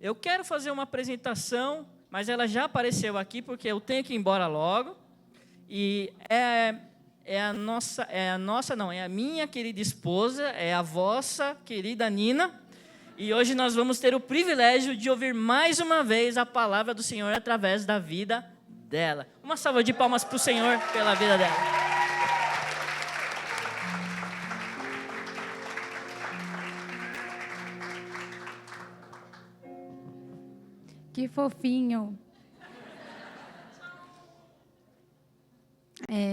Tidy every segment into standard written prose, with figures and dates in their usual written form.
Eu quero fazer uma apresentação, mas ela já apareceu aqui porque eu tenho que ir embora logo. E é a minha querida esposa, é a vossa querida Nina. E hoje nós vamos ter o privilégio de ouvir mais uma vez a palavra do Senhor através da vida dela. Uma salva de palmas para o Senhor pela vida dela. Que fofinho.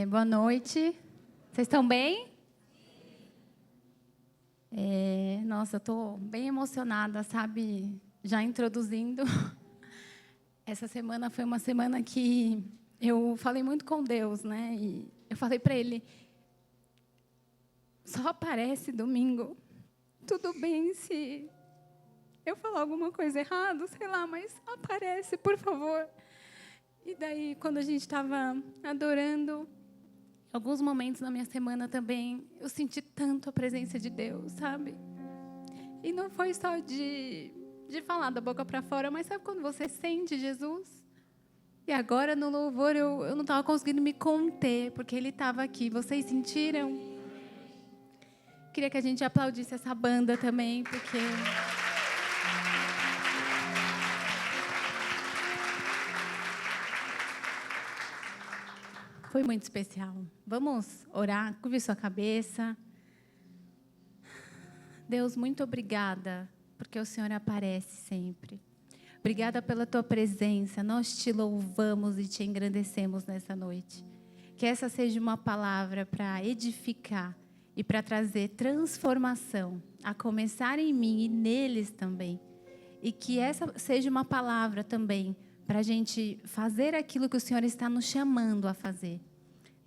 Boa noite. Vocês estão bem? Nossa, eu estou bem emocionada, sabe? Já introduzindo. Essa semana foi uma semana que eu falei muito com Deus, né? E eu falei para Ele, só aparece domingo. Tudo bem se eu falar alguma coisa errada, sei lá, mas aparece, por favor. E daí, quando a gente estava adorando, alguns momentos na minha semana também, eu senti tanto a presença de Deus, sabe? E não foi só de falar da boca para fora, mas sabe quando você sente Jesus? E agora, no louvor, eu não estava conseguindo me conter, porque Ele estava aqui. Vocês sentiram? Queria que a gente aplaudisse essa banda também, porque... foi muito especial. Vamos orar, curve sua cabeça. Deus, muito obrigada, porque o Senhor aparece sempre. Obrigada pela tua presença. Nós te louvamos e te engrandecemos nessa noite. Que essa seja uma palavra para edificar e para trazer transformação, a começar em mim e neles também. E que essa seja uma palavra também para a gente fazer aquilo que o Senhor está nos chamando a fazer.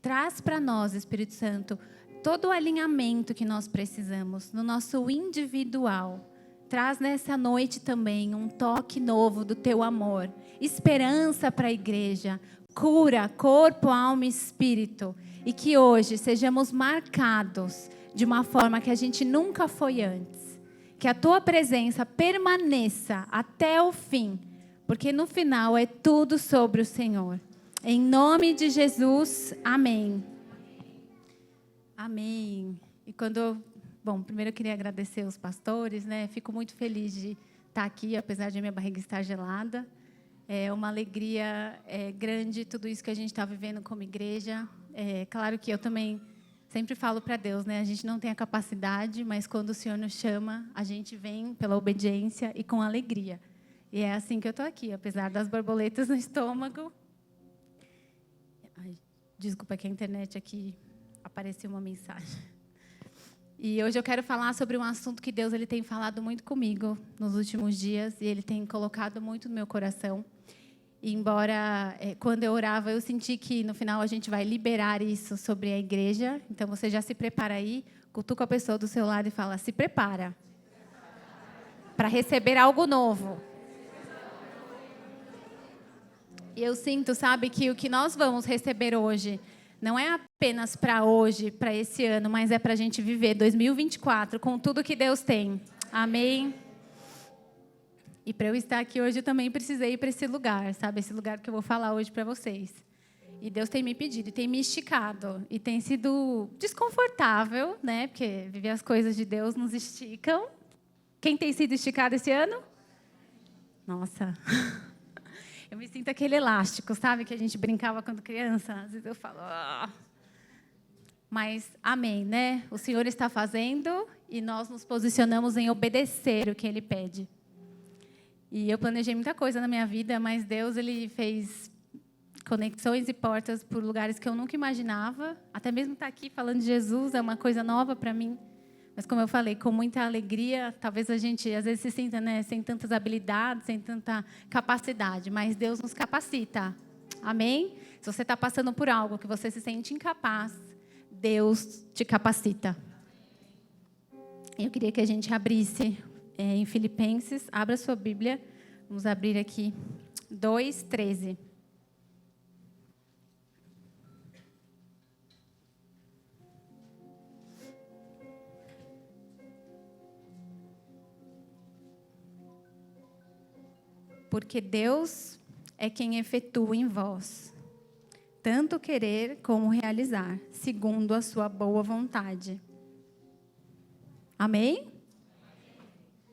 Traz para nós, Espírito Santo, todo o alinhamento que nós precisamos no nosso individual. Traz nessa noite também um toque novo do teu amor, esperança para a igreja, cura, corpo, alma e espírito. E que hoje sejamos marcados de uma forma que a gente nunca foi antes. Que a tua presença permaneça até o fim. Porque no final é tudo sobre o Senhor. Em nome de Jesus, amém. Amém. E primeiro eu queria agradecer os pastores, né? Fico muito feliz de estar aqui, apesar de minha barriga estar gelada. É uma alegria grande tudo isso que a gente está vivendo como igreja. Claro que eu também sempre falo para Deus, né? A gente não tem a capacidade, mas quando o Senhor nos chama, a gente vem pela obediência e com alegria. E é assim que eu estou aqui, apesar das borboletas no estômago. Ai, desculpa que a internet aqui apareceu uma mensagem. E hoje eu quero falar sobre um assunto que Deus ele tem falado muito comigo nos últimos dias e Ele tem colocado muito no meu coração. E embora quando eu orava eu senti que no final a gente vai liberar isso sobre a igreja. Então você já se prepara aí, cutuca a pessoa do seu lado e fala: se prepara para receber algo novo. E eu sinto, sabe, que o que nós vamos receber hoje não é apenas para hoje, para esse ano, mas é para a gente viver 2024 com tudo que Deus tem. Amém? E para eu estar aqui hoje, eu também precisei ir para esse lugar, sabe? Esse lugar que eu vou falar hoje para vocês. E Deus tem me pedido, e tem me esticado. E tem sido desconfortável, né? Porque viver as coisas de Deus nos esticam. Quem tem sido esticado esse ano? Nossa... eu me sinto aquele elástico, sabe? Que a gente brincava quando criança. Às vezes eu falo... Ah. Mas, amém, né? O Senhor está fazendo e nós nos posicionamos em obedecer o que Ele pede. E eu planejei muita coisa na minha vida, mas Deus ele fez conexões e portas por lugares que eu nunca imaginava. Até mesmo estar aqui falando de Jesus é uma coisa nova para mim. Mas, como eu falei, com muita alegria, talvez a gente, às vezes, se sinta, né, sem tantas habilidades, sem tanta capacidade, mas Deus nos capacita. Amém? Se você está passando por algo que você se sente incapaz, Deus te capacita. Eu queria que a gente abrisse em Filipenses, abra sua Bíblia, vamos abrir aqui, 2:13. porque Deus é quem efetua em vós tanto querer como realizar, segundo a sua boa vontade. Amém?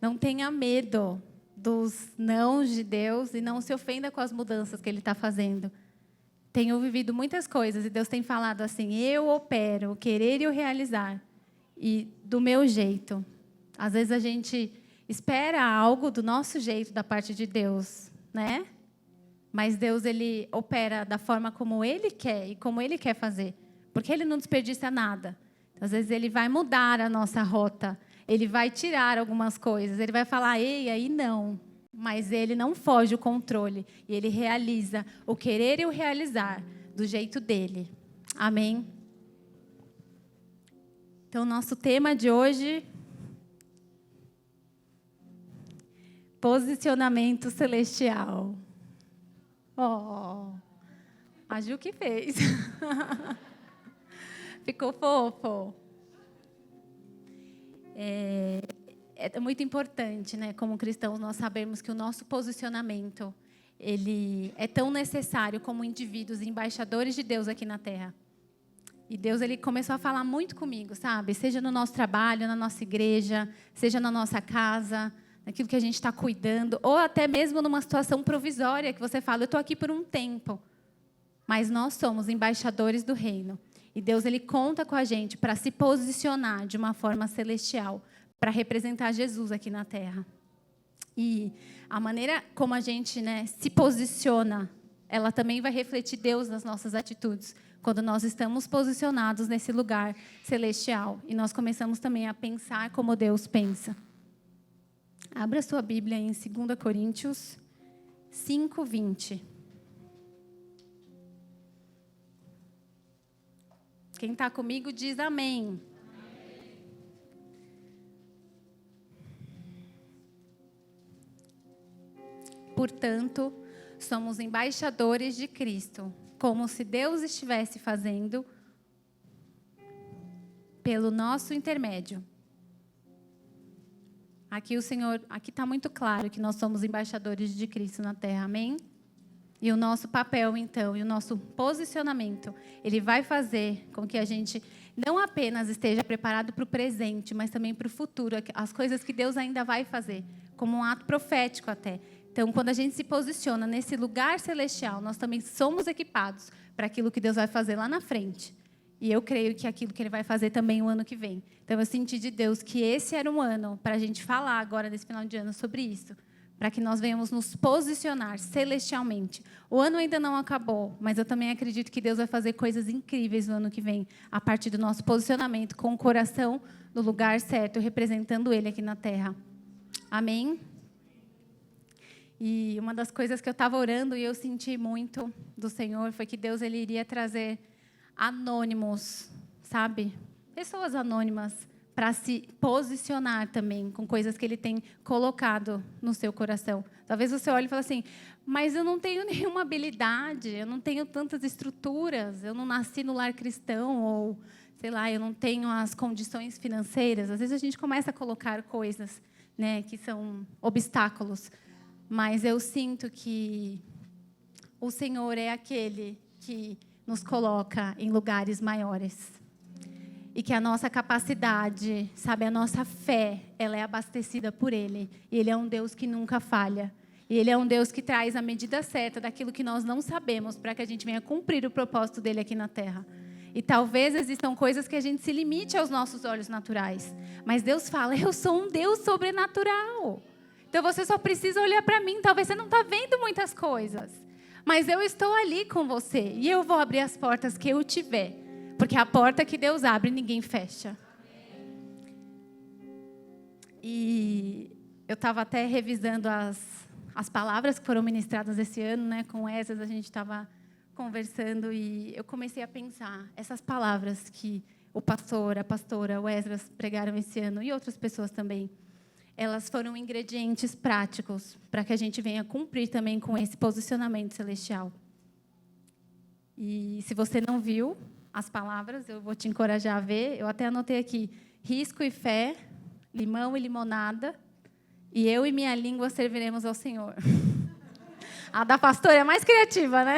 Não tenha medo dos nãos de Deus e não se ofenda com as mudanças que Ele está fazendo. Tenho vivido muitas coisas e Deus tem falado assim: eu opero o querer e o realizar, e do meu jeito. Às vezes a gente espera algo do nosso jeito da parte de Deus, né? Mas Deus, Ele opera da forma como Ele quer e como Ele quer fazer, porque Ele não desperdiça nada. Então, às vezes Ele vai mudar a nossa rota, Ele vai tirar algumas coisas, Ele vai falar: ei, aí não. Mas Ele não foge o controle e Ele realiza o querer e o realizar do jeito dEle. Amém? Então, nosso tema de hoje: posicionamento celestial. Oh, a Ju que fez. Ficou fofo. É muito importante, né, como cristãos, nós sabermos que o nosso posicionamento, ele é tão necessário como indivíduos e embaixadores de Deus aqui na Terra. E Deus, Ele começou a falar muito comigo, sabe? Seja no nosso trabalho, na nossa igreja, seja na nossa casa, naquilo que a gente está cuidando, ou até mesmo numa situação provisória que você fala: eu estou aqui por um tempo. Mas nós somos embaixadores do reino. E Deus, Ele conta com a gente para se posicionar de uma forma celestial, para representar Jesus aqui na Terra. E a maneira como a gente, né, se posiciona, ela também vai refletir Deus nas nossas atitudes, quando nós estamos posicionados nesse lugar celestial. E nós começamos também a pensar como Deus pensa. Abra sua Bíblia em 2 Coríntios 5:20. Quem está comigo diz amém. Portanto, somos embaixadores de Cristo, como se Deus estivesse fazendo pelo nosso intermédio. Aqui está muito claro que nós somos embaixadores de Cristo na Terra, amém? E o nosso papel, então, e o nosso posicionamento, ele vai fazer com que a gente não apenas esteja preparado para o presente, mas também para o futuro, as coisas que Deus ainda vai fazer, como um ato profético até. Então, quando a gente se posiciona nesse lugar celestial, nós também somos equipados para aquilo que Deus vai fazer lá na frente. E eu creio que aquilo que Ele vai fazer também o ano que vem. Então, eu senti de Deus que esse era um ano para a gente falar agora, nesse final de ano, sobre isso. Para que nós venhamos nos posicionar celestialmente. O ano ainda não acabou, mas eu também acredito que Deus vai fazer coisas incríveis no ano que vem, a partir do nosso posicionamento, com o coração no lugar certo, representando Ele aqui na Terra. Amém? E uma das coisas que eu estava orando e eu senti muito do Senhor foi que Deus, Ele iria trazer anônimos, sabe? Pessoas anônimas para se posicionar também com coisas que Ele tem colocado no seu coração. Talvez você olhe e fale assim: mas eu não tenho nenhuma habilidade, eu não tenho tantas estruturas, eu não nasci no lar cristão, ou, sei lá, eu não tenho as condições financeiras. Às vezes a gente começa a colocar coisas, né, que são obstáculos. Mas eu sinto que o Senhor é aquele que nos coloca em lugares maiores. E que a nossa capacidade, sabe, a nossa fé, ela é abastecida por Ele. E Ele é um Deus que nunca falha. E Ele é um Deus que traz a medida certa daquilo que nós não sabemos, para que a gente venha cumprir o propósito dEle aqui na Terra. E talvez existam coisas que a gente se limite aos nossos olhos naturais. Mas Deus fala: eu sou um Deus sobrenatural. Então você só precisa olhar para mim. Talvez você não está vendo muitas coisas. Mas eu estou ali com você. E eu vou abrir as portas que eu tiver. Porque a porta que Deus abre, ninguém fecha. E eu estava até revisando as palavras que foram ministradas esse ano, né? Com essas a gente estava conversando e eu comecei a pensar. Essas palavras que o pastor, a pastora, o Esdras pregaram esse ano e outras pessoas também, elas foram ingredientes práticos para que a gente venha cumprir também com esse posicionamento celestial. E se você não viu as palavras, eu vou te encorajar a ver. Eu até anotei aqui: risco e fé, limão e limonada, e eu e minha língua serviremos ao Senhor. A da pastora é mais criativa, né?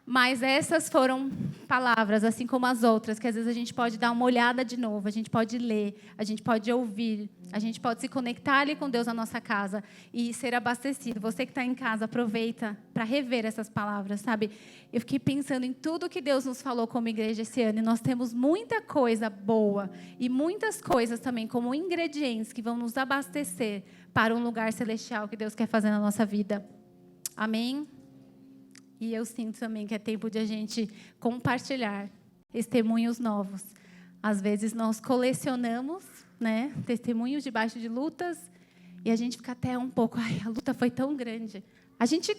Mas essas foram palavras, assim como as outras, que às vezes a gente pode dar uma olhada de novo, a gente pode ler, a gente pode ouvir, a gente pode se conectar ali com Deus na nossa casa e ser abastecido. Você que está em casa, aproveita para rever essas palavras, sabe? Eu fiquei pensando em tudo que Deus nos falou como igreja esse ano, e nós temos muita coisa boa e muitas coisas também como ingredientes que vão nos abastecer para um lugar celestial que Deus quer fazer na nossa vida. Amém? E eu sinto também que é tempo de a gente compartilhar testemunhos novos. Às vezes nós colecionamos, né, testemunhos debaixo de lutas e a gente fica até um pouco, ai, a luta foi tão grande. A gente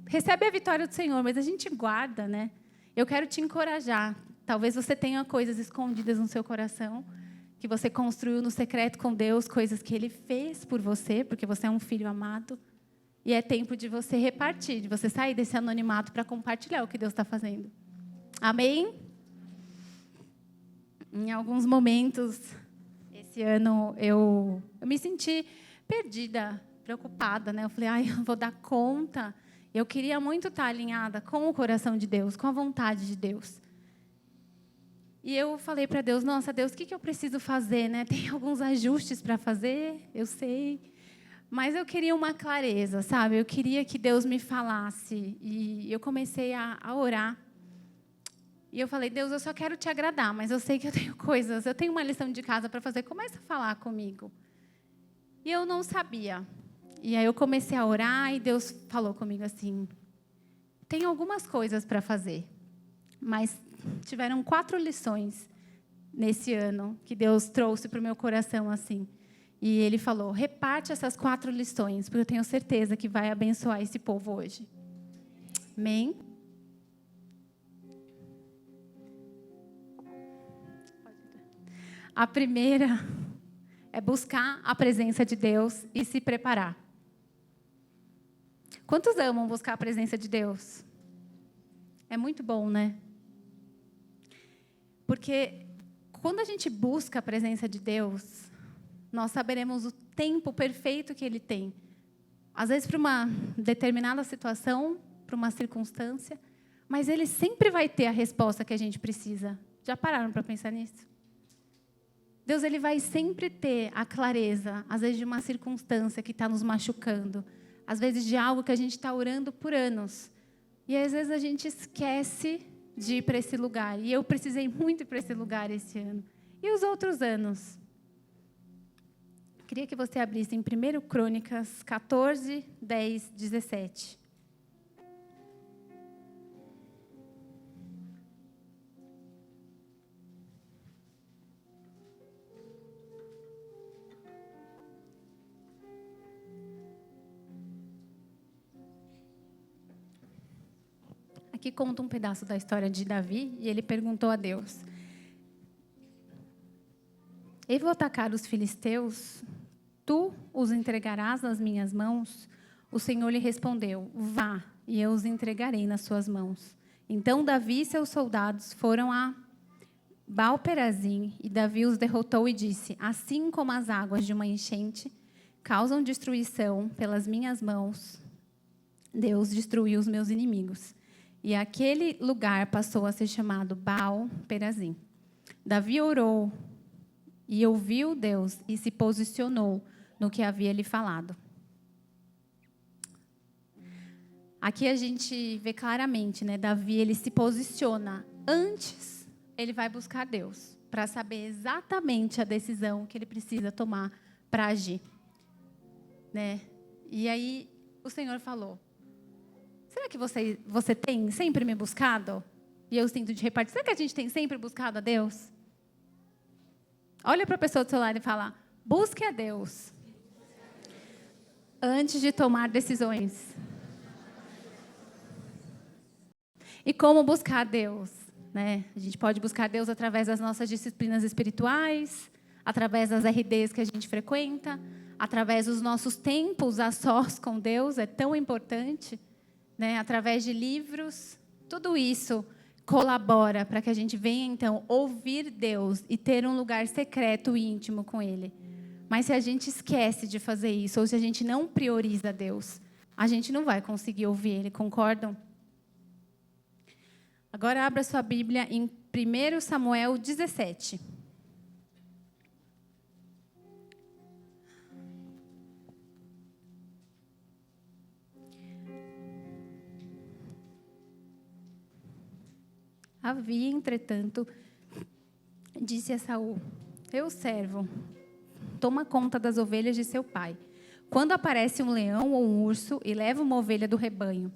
recebe a vitória do Senhor, mas a gente guarda, né? Eu quero te encorajar. Talvez você tenha coisas escondidas no seu coração que você construiu no secreto com Deus, coisas que Ele fez por você, porque você é um filho amado. E é tempo de você repartir, de você sair desse anonimato para compartilhar o que Deus está fazendo. Amém? Em alguns momentos, esse ano, eu me senti perdida, preocupada, né? Eu falei, ai, eu vou dar conta. Eu queria muito estar alinhada com o coração de Deus, com a vontade de Deus. E eu falei para Deus, nossa, Deus, o que eu preciso fazer, né? Tem alguns ajustes para fazer, eu sei. Mas eu queria uma clareza, sabe? Eu queria que Deus me falasse. E eu comecei a orar. E eu falei, Deus, eu só quero te agradar, mas eu sei que eu tenho coisas, eu tenho uma lição de casa para fazer. Começa a falar comigo. E eu não sabia. E aí eu comecei a orar e Deus falou comigo assim, tem algumas coisas para fazer, mas tiveram 4 lições nesse ano que Deus trouxe para o meu coração assim. E Ele falou, reparte essas 4 lições, porque eu tenho certeza que vai abençoar esse povo hoje. Amém? A primeira é buscar a presença de Deus e se preparar. Quantos amam buscar a presença de Deus? É muito bom, né? Porque quando a gente busca a presença de Deus, nós saberemos o tempo perfeito que Ele tem. Às vezes para uma determinada situação, para uma circunstância, mas Ele sempre vai ter a resposta que a gente precisa. Já pararam para pensar nisso? Deus, Ele vai sempre ter a clareza, às vezes de uma circunstância que está nos machucando, às vezes de algo que a gente está orando por anos. E às vezes a gente esquece de ir para esse lugar. E eu precisei muito ir para esse lugar esse ano. E os outros anos? Queria que você abrisse em 1 Crônicas 14, 10, 17. Aqui conta um pedaço da história de Davi, e ele perguntou a Deus, eu vou atacar os filisteus? Tu os entregarás nas minhas mãos? O Senhor lhe respondeu, vá, e eu os entregarei nas suas mãos. Então Davi e seus soldados foram a Baal-Perazim, e Davi os derrotou e disse, assim como as águas de uma enchente causam destruição pelas minhas mãos, Deus destruiu os meus inimigos. E aquele lugar passou a ser chamado Baal-Perazim. Davi orou e ouviu Deus e se posicionou no que havia lhe falado. Aqui a gente vê claramente, né? Davi, ele se posiciona. Antes, ele vai buscar Deus para saber exatamente a decisão que ele precisa tomar para agir. Né? E aí, o Senhor falou, será que você tem sempre me buscado? E eu sinto de repartir, será que a gente tem sempre buscado a Deus? Olha para a pessoa do seu lado e fala, busque a Deus antes de tomar decisões. E como buscar Deus? Né? A gente pode buscar Deus através das nossas disciplinas espirituais, através das RDs que a gente frequenta, através dos nossos tempos a sós com Deus, é tão importante, né? Através de livros, tudo isso colabora para que a gente venha, então, ouvir Deus e ter um lugar secreto e íntimo com Ele. Mas se a gente esquece de fazer isso, ou se a gente não prioriza Deus, a gente não vai conseguir ouvir Ele, concordam? Agora abra sua Bíblia em 1 Samuel 17. Havia, entretanto, disse a Saul: teu servo toma conta das ovelhas de seu pai. Quando aparece um leão ou um urso e leva uma ovelha do rebanho.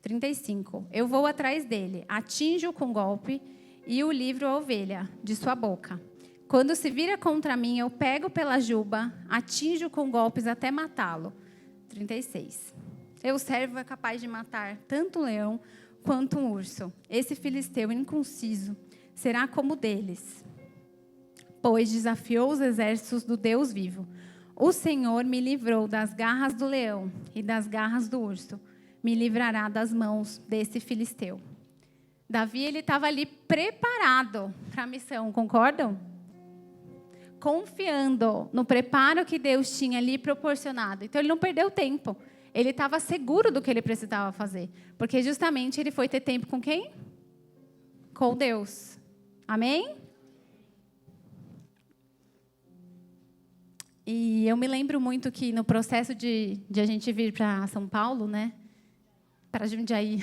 35. Eu vou atrás dele, atinjo-o com golpe e o livro a ovelha de sua boca. Quando se vira contra mim, eu pego pela juba, atinjo-o com golpes até matá-lo. 36. Teu servo é capaz de matar tanto um leão quanto um urso. Esse filisteu inconciso será como deles, pois desafiou os exércitos do Deus vivo. O Senhor me livrou das garras do leão e das garras do urso. Me livrará das mãos desse filisteu. Davi, ele estava ali preparado para a missão, concordam? Confiando no preparo que Deus tinha ali proporcionado. Então, ele não perdeu tempo. Ele estava seguro do que ele precisava fazer. Porque, justamente, ele foi ter tempo com quem? Com Deus. Amém? E eu me lembro muito que no processo de a gente vir para São Paulo, né? Para Jundiaí,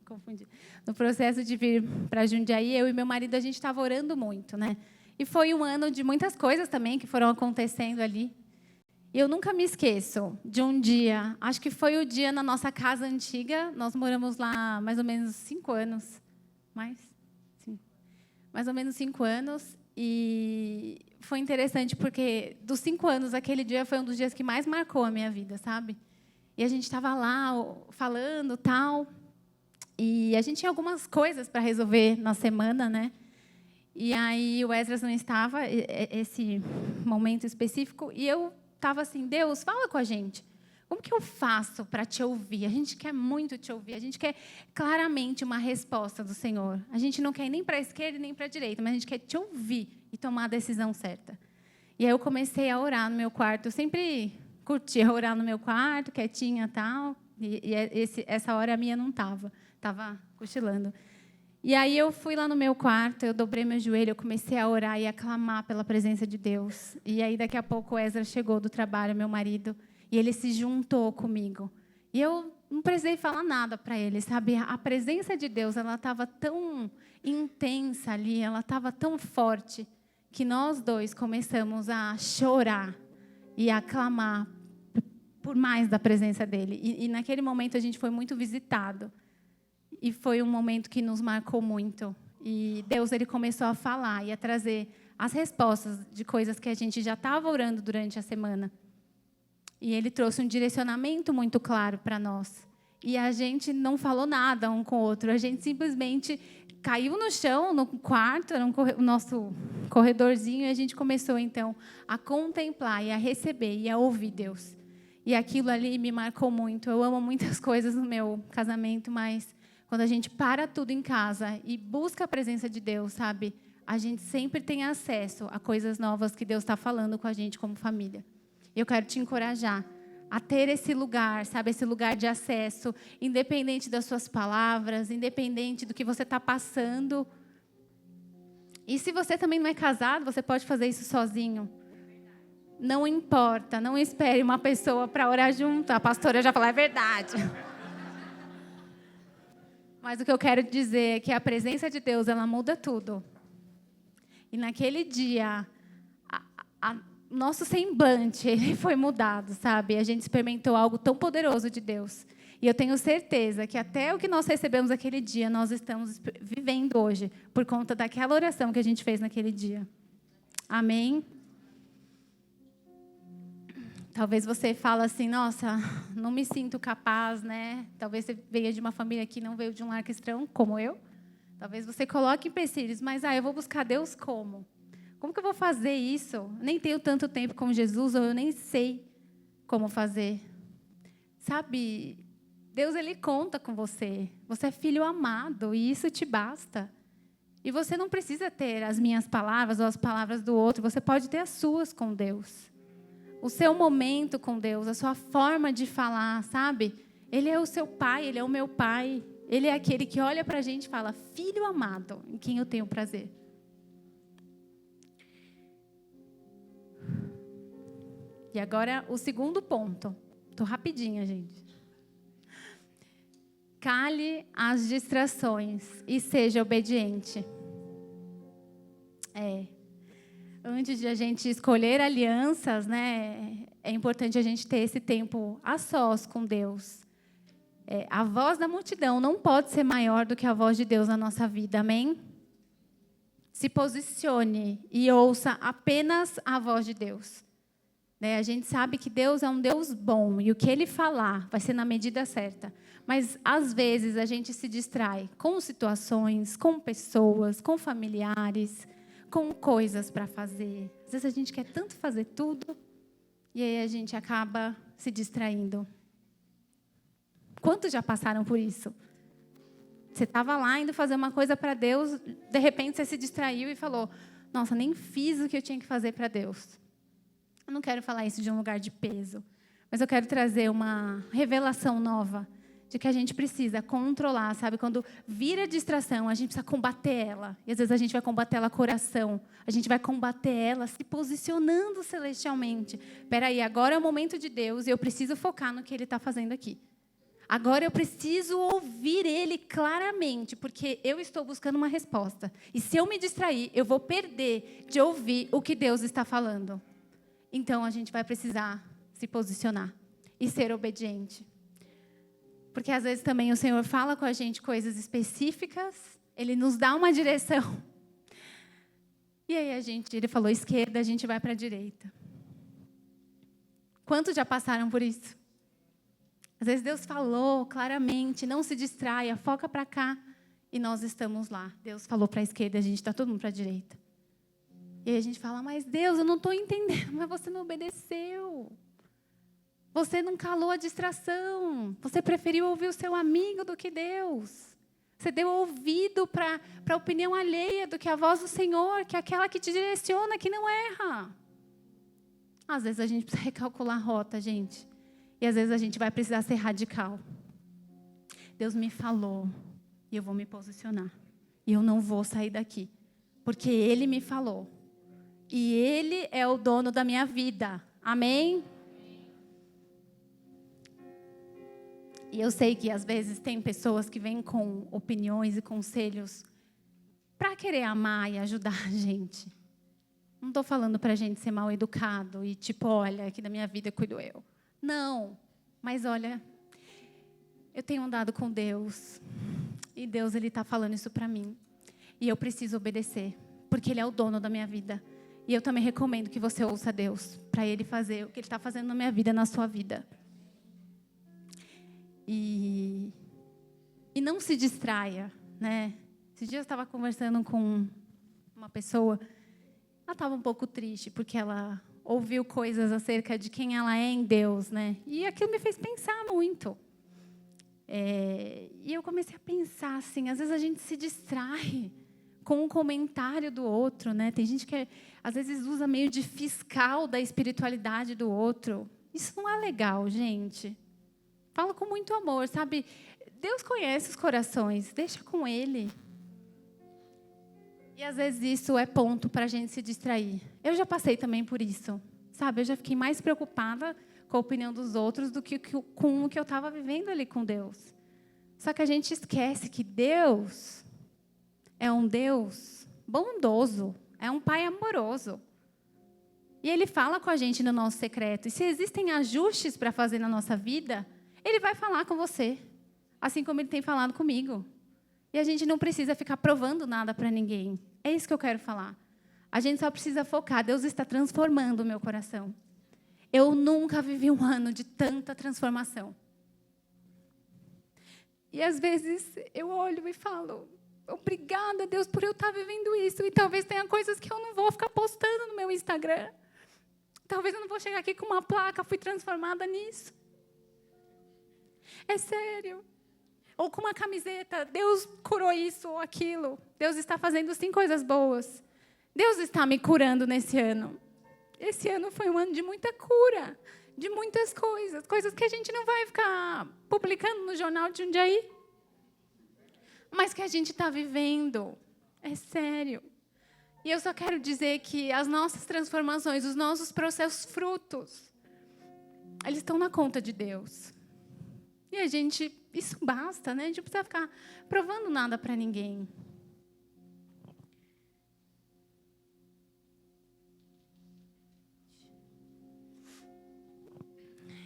confundi. No processo de vir para Jundiaí, eu e meu marido, a gente estava orando muito, né? E foi um ano de muitas coisas também que foram acontecendo ali. E eu nunca me esqueço de um dia, acho que foi o dia na nossa casa antiga, nós moramos lá mais ou menos 5 anos, mais ou menos 5 anos, e foi interessante porque dos 5 anos, aquele dia foi um dos dias que mais marcou a minha vida, sabe? E a gente estava lá falando, tal, e a gente tinha algumas coisas para resolver na semana, né? E aí o Esdras não estava, esse momento específico, e eu estava assim: Deus, fala com a gente. Como que eu faço para te ouvir? A gente quer muito te ouvir, a gente quer claramente uma resposta do Senhor. A gente não quer ir nem para a esquerda nem para a direita, mas a gente quer te ouvir e tomar a decisão certa. E aí eu comecei a orar no meu quarto. Eu sempre curtia orar no meu quarto, quietinha e tal. E essa hora a minha não estava cochilando. E aí eu fui lá no meu quarto, eu dobrei meu joelho, eu comecei a orar e a clamar pela presença de Deus. E aí daqui a pouco o Ezra chegou do trabalho, meu marido, e ele se juntou comigo. E eu não precisei falar nada para ele, sabe? A presença de Deus, ela estava tão intensa ali, ela estava tão forte, que nós dois começamos a chorar e a clamar por mais da presença dele. E naquele momento a gente foi muito visitado. E foi um momento que nos marcou muito. E Deus, ele começou a falar e a trazer as respostas de coisas que a gente já estava orando durante a semana. E ele trouxe um direcionamento muito claro para nós. E a gente não falou nada um com o outro. A gente simplesmente caiu no chão, no quarto, era o nosso corredorzinho, e a gente começou, então, a contemplar e a receber e a ouvir Deus. E aquilo ali me marcou muito. Eu amo muitas coisas no meu casamento, mas quando a gente para tudo em casa e busca a presença de Deus, sabe? A gente sempre tem acesso a coisas novas que Deus está falando com a gente como família. Eu quero te encorajar a ter esse lugar, sabe? Esse lugar de acesso, independente das suas palavras, independente do que você está passando. E se você também não é casado, você pode fazer isso sozinho. Não importa, não espere uma pessoa para orar junto. A pastora já falou, é verdade. Mas o que eu quero dizer é que a presença de Deus, ela muda tudo. E naquele dia, nosso semblante, ele foi mudado, sabe? A gente experimentou algo tão poderoso de Deus. E eu tenho certeza que até o que nós recebemos aquele dia, nós estamos vivendo hoje, por conta daquela oração que a gente fez naquele dia. Amém? Talvez você fale assim, nossa, não me sinto capaz, né? Talvez você veio de uma família que não veio de um lar cristão, como eu. Talvez você coloque empecilhos, mas eu vou buscar Deus como? Como que eu vou fazer isso? Eu nem tenho tanto tempo com Jesus, ou eu nem sei como fazer. Sabe, Deus, ele conta com você. Você é filho amado, e isso te basta. E você não precisa ter as minhas palavras ou as palavras do outro, você pode ter as suas com Deus. o seu momento com Deus, a sua forma de falar, sabe? Ele é o seu pai, ele é o meu pai. Ele é aquele que olha para a gente e fala, filho amado, em quem eu tenho prazer. E agora o segundo ponto. Estou rapidinha, gente. Cale as distrações e seja obediente. Antes de a gente escolher alianças, né, é importante a gente ter esse tempo a sós com Deus. A voz da multidão não pode ser maior do que a voz de Deus na nossa vida, amém? Se posicione e ouça apenas a voz de Deus. A gente sabe que Deus é um Deus bom e o que Ele falar vai ser na medida certa. Mas, às vezes, a gente se distrai com situações, com pessoas, com familiares, com coisas para fazer. Às vezes, a gente quer tanto fazer tudo e aí a gente acaba se distraindo. Quantos já passaram por isso? Você estava lá indo fazer uma coisa para Deus, de repente você se distraiu e falou, nossa, nem fiz o que eu tinha que fazer para Deus. Eu não quero falar isso de um lugar de peso, mas eu quero trazer uma revelação nova de que a gente precisa controlar, sabe? Quando vira distração, a gente precisa combater ela. E às vezes a gente vai combater ela com oração, a gente vai combater ela se posicionando celestialmente. Espera aí, agora é o momento de Deus e eu preciso focar no que Ele está fazendo aqui. Agora eu preciso ouvir Ele claramente, porque eu estou buscando uma resposta. E se eu me distrair, eu vou perder de ouvir o que Deus está falando. Então, a gente vai precisar se posicionar e ser obediente. Porque, às vezes, também o Senhor fala com a gente coisas específicas, Ele nos dá uma direção. E aí, Ele falou esquerda, a gente vai para a direita. Quantos já passaram por isso? Às vezes, Deus falou claramente, não se distraia, foca para cá. E nós estamos lá. Deus falou para a esquerda, a gente está todo mundo para a direita. E aí a gente fala, mas Deus, eu não estou entendendo, mas você não obedeceu. Você não calou a distração. Você preferiu ouvir o seu amigo do que Deus. Você deu ouvido para a opinião alheia do que a voz do Senhor, que é aquela que te direciona, que não erra. Às vezes a gente precisa recalcular a rota, gente. E às vezes a gente vai precisar ser radical. Deus me falou e eu vou me posicionar. E eu não vou sair daqui, porque Ele me falou. E Ele é o dono da minha vida. Amém? E eu sei que às vezes tem pessoas que vêm com opiniões e conselhos para querer amar e ajudar a gente. Não estou falando para a gente ser mal educado e tipo, olha, aqui da minha vida cuido eu. Não, mas olha, eu tenho andado com Deus. E Deus, Ele está falando isso para mim. E eu preciso obedecer, porque Ele é o dono da minha vida. E eu também recomendo que você ouça Deus, para Ele fazer o que Ele está fazendo na minha vida, na sua vida. E não se distraia, né? Esses dias eu estava conversando com uma pessoa, ela estava um pouco triste, porque ela ouviu coisas acerca de quem ela é em Deus, né? E aquilo me fez pensar muito. E eu comecei a pensar assim, às vezes a gente se distrai com um comentário do outro, né? Tem gente que às vezes usa meio de fiscal da espiritualidade do outro. Isso não é legal, gente. Falo com muito amor, sabe? Deus conhece os corações, deixa com Ele. E às vezes isso é ponto para a gente se distrair. Eu já passei também por isso, sabe? Eu já fiquei mais preocupada com a opinião dos outros do que com o que eu estava vivendo ali com Deus. Só que a gente esquece que Deus é um Deus bondoso, é um Pai amoroso. E Ele fala com a gente no nosso secreto. E se existem ajustes para fazer na nossa vida, Ele vai falar com você, assim como Ele tem falado comigo. E a gente não precisa ficar provando nada para ninguém. É isso que eu quero falar. A gente só precisa focar. Deus está transformando o meu coração. Eu nunca vivi um ano de tanta transformação. E às vezes eu olho e falo, obrigada, Deus, por eu estar vivendo isso. E talvez tenha coisas que eu não vou ficar postando no meu Instagram. Talvez eu não vou chegar aqui com uma placa, fui transformada nisso. É sério. Ou com uma camiseta, Deus curou isso ou aquilo. Deus está fazendo sim coisas boas. Deus está me curando nesse ano. esse ano foi um ano de muita cura, de muitas coisas, coisas que a gente não vai ficar publicando no jornal de Jundiaí, mas que a gente está vivendo. É sério. E eu só quero dizer que as nossas transformações, os nossos processos frutos, eles estão na conta de Deus. E a gente, isso basta, né? A gente não precisa ficar provando nada para ninguém.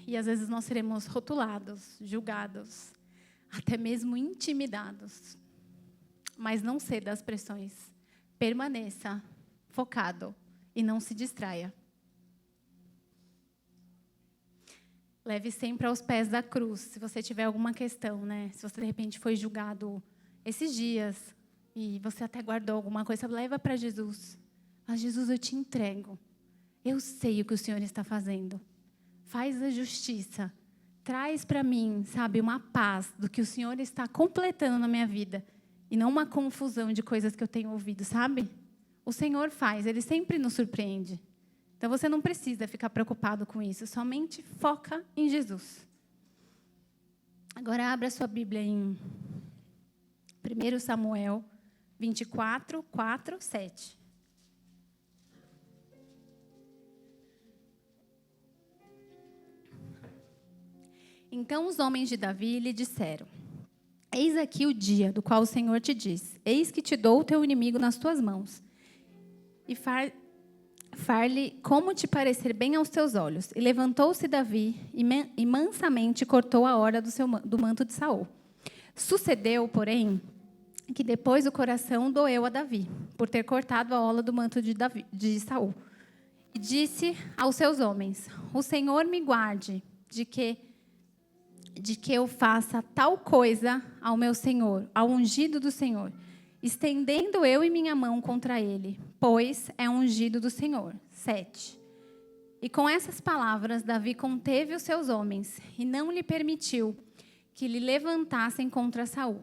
E às vezes nós seremos rotulados, julgados, até mesmo intimidados. Mas não ceda às pressões. Permaneça focado e não se distraia. Leve sempre aos pés da cruz, se você tiver alguma questão, né? Se você, de repente, foi julgado esses dias e você até guardou alguma coisa, leva para Jesus. Mas, Jesus, eu te entrego. Eu sei o que o Senhor está fazendo. Faz a justiça. Traz para mim, sabe, uma paz do que o Senhor está completando na minha vida. E não uma confusão de coisas que eu tenho ouvido, sabe? O Senhor faz, Ele sempre nos surpreende. Então, você não precisa ficar preocupado com isso. Somente foca em Jesus. Agora, abra sua Bíblia em 1 Samuel 24, 4, 7. Então, os homens de Davi lhe disseram: eis aqui o dia do qual o Senhor te diz: eis que te dou o teu inimigo nas tuas mãos. E far-lhe como te parecer bem aos teus olhos. E levantou-se Davi e mansamente cortou a orla do manto de Saul. Sucedeu, porém, que depois o coração doeu a Davi, por ter cortado a orla do manto de Saul. E disse aos seus homens: o Senhor me guarde de que eu faça tal coisa ao meu Senhor, ao ungido do Senhor, estendendo eu e minha mão contra ele, pois é ungido do Senhor. 7. E com essas palavras, Davi conteve os seus homens e não lhe permitiu que lhe levantassem contra Saul.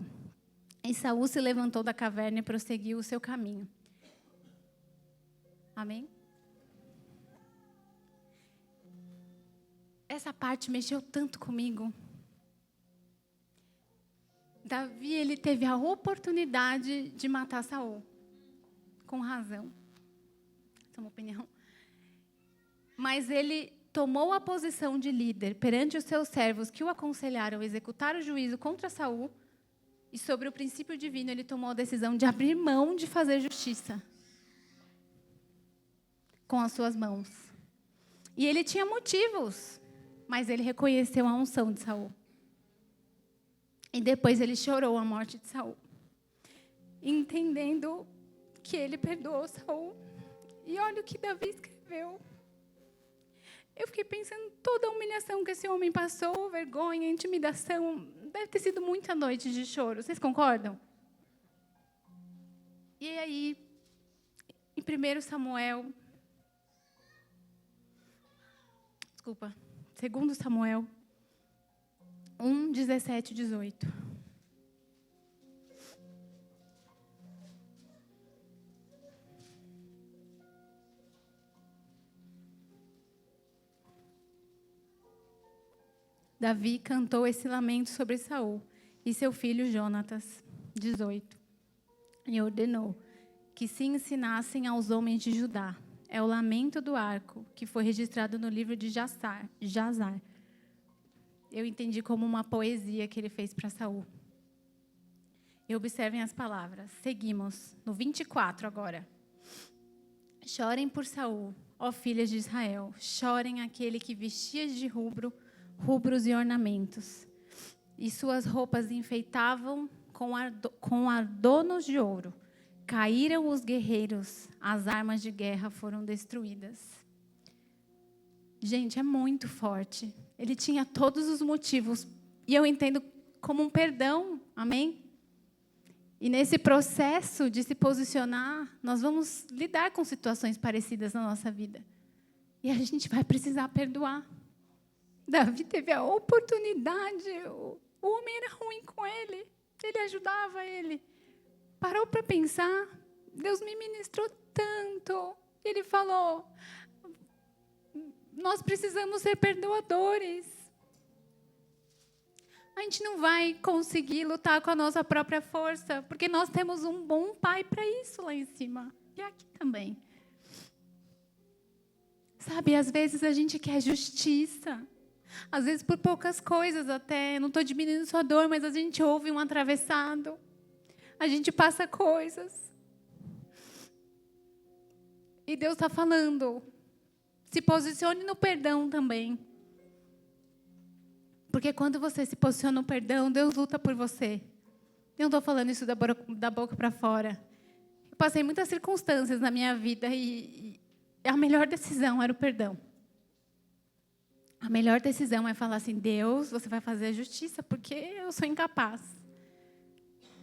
E Saul se levantou da caverna e prosseguiu o seu caminho. Amém? Essa parte mexeu tanto comigo. Davi, ele teve a oportunidade de matar Saul. Com razão. Essa é uma opinião. Mas ele tomou a posição de líder perante os seus servos que o aconselharam a executar o juízo contra Saul. E sobre o princípio divino, ele tomou a decisão de abrir mão de fazer justiça com as suas mãos. E ele tinha motivos, mas ele reconheceu a unção de Saul. E depois ele chorou a morte de Saul, entendendo que ele perdoou Saul. E olha o que Davi escreveu. Eu fiquei pensando, toda a humilhação que esse homem passou, vergonha, intimidação, deve ter sido muita noite de choro. Vocês concordam? E aí, em 2 Samuel 1, 17 e 18. Davi cantou esse lamento sobre Saul e seu filho Jonatas. 18. E ordenou que se ensinassem aos homens de Judá. É o lamento do arco, que foi registrado no livro de Jazar. Eu entendi como uma poesia que ele fez para Saul. E observem as palavras. Seguimos no 24 agora. Chorem por Saul, ó filhas de Israel. Chorem aquele que vestia de rubros e ornamentos. E suas roupas enfeitavam com adornos de ouro. Caíram os guerreiros, as armas de guerra foram destruídas. Gente, é muito forte. Ele tinha todos os motivos. E eu entendo como um perdão. Amém? E nesse processo de se posicionar, nós vamos lidar com situações parecidas na nossa vida. E a gente vai precisar perdoar. Davi teve a oportunidade. O homem era ruim com ele. Ele ajudava ele. Parou para pensar. Deus me ministrou tanto. Ele falou: nós precisamos ser perdoadores. A gente não vai conseguir lutar com a nossa própria força, porque nós temos um bom pai para isso lá em cima. E aqui também. Sabe, às vezes a gente quer justiça. Às vezes por poucas coisas até. Não estou diminuindo sua dor, mas a gente ouve um atravessado. A gente passa coisas. E Deus está falando. Se posicione no perdão também. Porque quando você se posiciona no perdão, Deus luta por você. Eu não estou falando isso da boca para fora. Eu passei muitas circunstâncias na minha vida e a melhor decisão era o perdão. A melhor decisão é falar assim, Deus, você vai fazer a justiça, porque eu sou incapaz.